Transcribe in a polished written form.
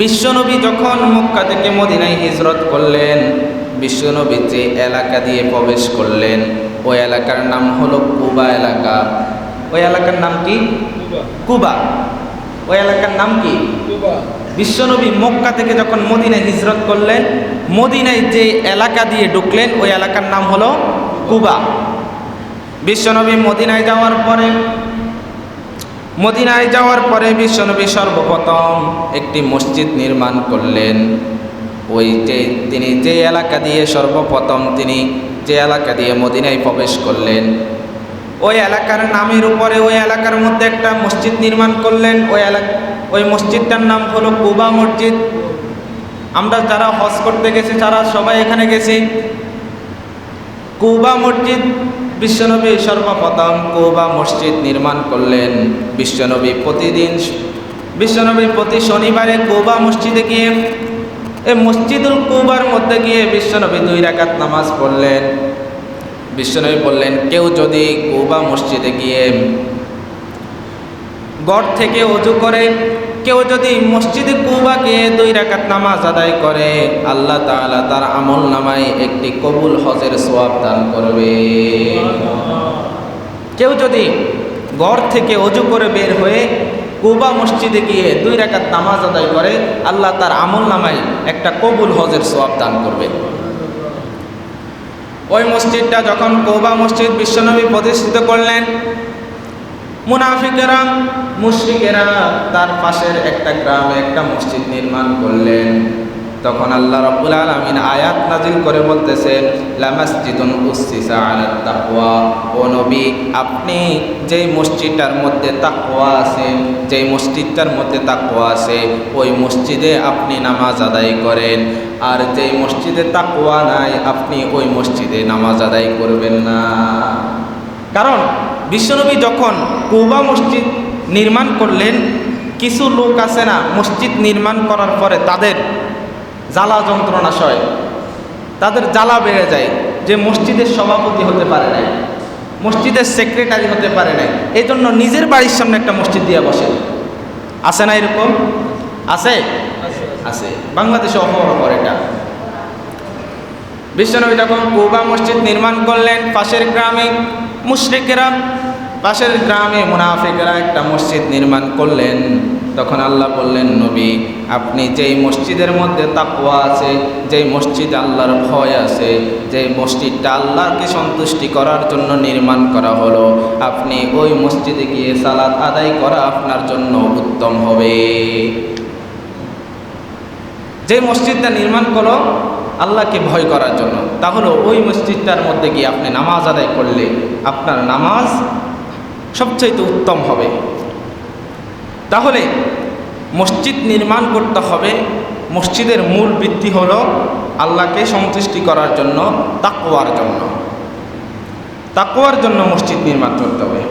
বিশ্বনবী যখন মক্কা থেকে মদিনায় হিজরত করলেন, বিশ্বনবী যে এলাকা দিয়ে প্রবেশ করলেন ওই এলাকার নাম হলো কুবা এলাকা। ওই এলাকার নাম কি? কুবা। ওই এলাকার নাম কি? বিশ্বনবী মক্কা থেকে যখন মদিনায় হিজরত করলেন, মদিনায় যে এলাকা দিয়ে ঢুকলেন ওই এলাকার নাম হলো কুবা। বিশ্বনবী মদিনায় যাওয়ার পরে বিশ্বনবী সর্বপ্রথম একটি মসজিদ নির্মাণ করলেন। তিনি যে এলাকা দিয়ে সর্বপ্রথম যে এলাকা দিয়ে মদিনায় প্রবেশ করলেন ওই এলাকার নামের উপরে ওই এলাকার মধ্যে একটা মসজিদ নির্মাণ করলেন। ওই মসজিদটার নাম হলো কুবা মসজিদ। আমরা যারা হজ করতে গেছি তারা সবাই এখানে গেছি। কুবা মসজিদ বিশ্বনবী সর্বপ্রথম কুবা মসজিদ নির্মাণ করলেন। বিশ্বনবী প্রতি শনিবারে কুবা মসজিদে গিয়ে এই মসজিদুল কুবার মধ্যে গিয়ে বিশ্বনবী 2 রাকাত নামাজ পড়লেন। বিশ্বনবী বললেন, কেউ যদি কুবা মসজিদে গিয়ে ঘর থেকে ওযু করে, কেউ যদি মসজিদে কুবা গিয়ে 2 রাকাত নামাজ আদায় করে, আল্লাহ তাআলা তার আমল নামায় একটি কবুল হজের সওয়াব দান করবে। কেউ যদি ঘর থেকে ওযু করে বের হয়ে কুবা মসজিদে গিয়ে 2 রাকাত নামাজ আদায় করে, আল্লাহ তার আমল নামায় একটা কবুল হজের সওয়াব দান করবে। ওই মসজিদটা যখন কুবা মসজিদ বিশ্বনবী প্রতিষ্ঠিত করলেন, মুনাফিকেরা মুশরিকেরা তার পাশের একটা গ্রামে একটা মসজিদ নির্মাণ করলেন। তখন আল্লাহ রাব্বুল আলামিন আয়াত নাজিল করে বলতেছেন, লামাসজিদুন উসসিসা আলাত তাকওয়া। ও নবী, আপনি যেই মসজিদটার মধ্যে তাকওয়া আছে ওই মসজিদে আপনি নামাজ আদায় করেন, আর যেই মসজিদে তাকওয়া নাই আপনি ওই মসজিদে নামাজ আদায় করবেন না। কারণ বিশ্বনবী যখন কুবা মসজিদ নির্মাণ করলেন, কিছু লোক আছে না, মসজিদ নির্মাণ করার পরে তাদের জ্বালা যন্ত্রণা সয়, তাদের জ্বালা বেড়ে যায় যে মসজিদের সভাপতি হতে পারে নাই, মসজিদের সেক্রেটারি হতে পারে নাই, এই জন্য নিজের বাড়ির সামনে একটা মসজিদ দিয়ে বসে। আছে না এরকম? আছে। বাংলাদেশে অহরহ করে এটা। বিশ্বনবী যখন কুবা মসজিদ নির্মাণ করলেন, পাশের গ্রামে মুনাফিকরা একটা মসজিদ নির্মাণ করলেন। তখন আল্লাহ বললেন, নবী, আপনি যেই মসজিদের মধ্যে তাকওয়া আছে, যেই মসজিদ আল্লাহর ভয় আছে, যেই মসজিদটা আল্লাহকে সন্তুষ্টি করার জন্য নির্মাণ করা হলো, আপনি ওই মসজিদে গিয়ে সালাত আদায় করা আপনার জন্য উত্তম হবে। যে মসজিদটা নির্মাণ করো আল্লাহকে ভয় করার জন্য, তাহলে ওই মসজিদটার মধ্যে গিয়ে আপনি নামাজ আদায় করলে আপনার নামাজ সবচেয়ে উত্তম হবে। তাহলে মসজিদ নির্মাণ করতে হবে, মসজিদের মূল ভিত্তি হলো আল্লাহকে সন্তুষ্টি করার জন্য, তাকওয়ার জন্য মসজিদ নির্মাণ করতে হবে।